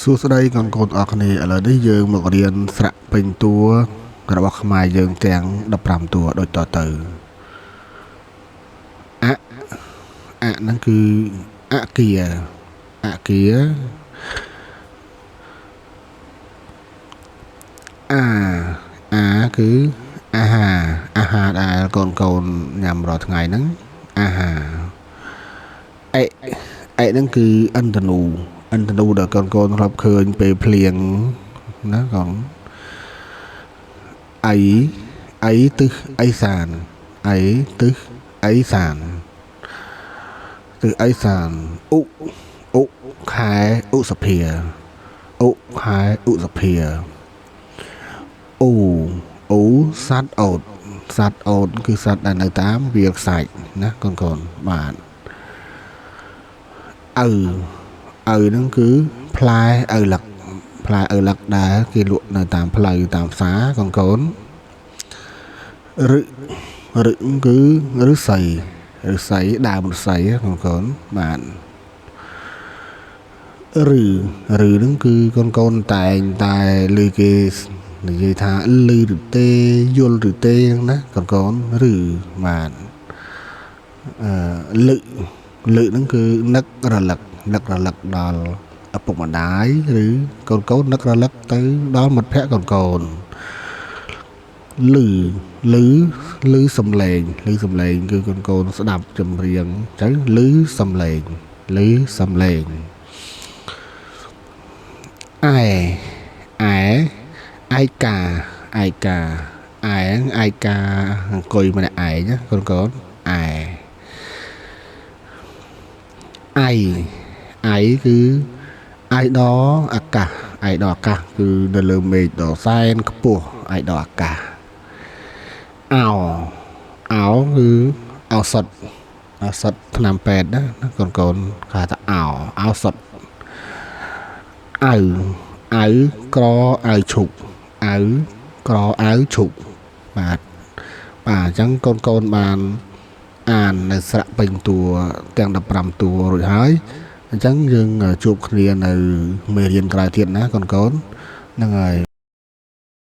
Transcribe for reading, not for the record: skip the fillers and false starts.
សួស្តីកូនកូនអរគ្នាឥឡូវនេះយើងមករៀនស្រៈពេញតួរបស់ខ្មែរយើងទាំង15តួដូចតទៅអហ្នឹងគឺអគារអាគឺអាហារដែលកូនញ៉ាំរាល់ថ្ងៃហ្នឹងអាហារអេហ្នឹងគឺឥន្ធនូដែលកូនរាប់ឃើញពេលភ្លៀងណាកូនអីទឹះអីសានទឹះអីសានឧខែឧសភាអូសត្វអូតគឺសត្វដែលនៅតាមវាលខ្សាច់ណាកូនបាទឪហ្នឹងគឺផ្លែឪឡឹកដែលគេលក់នៅតាមផ្លូវតាមផ្សារកូនរឹគឺឫស្សីដើមឫស្សីកូនបាទឬហ្នឹងគឺកូនតែងតែឮគេនិយាយថាឮឬទេយល់ឬទេណាកូនឬបាទលឹកហ្នឹងគឺនឹករលឹកដល់ឪពុកម្ដាយឬកូននឹករលឹកទៅដល់មិត្តភក្តិកូនឮសំឡេងគឺកូនស្ដាប់ចម្រៀងទៅឮសំឡេងឯកាអង្គុយម្នាក់ឯងណាកូនឯគឺអាយដអាកាសគឺនៅលើមេឃដ៏សែនខ្ពស់អាយដអាកាសអោគឺឱសថថ្នាំពេទ្យណាកូនគេហៅថាឱសថអៅក្រអៅឈប់បាទអញ្ចឹងកូនបានអាននៅស្រៈពេញតួទាំង15តួរួចហើយអញ្ចឹងយើងជួបគ្នានៅមេរៀនក្រោយទៀតណាកូនហ្នឹងហើយ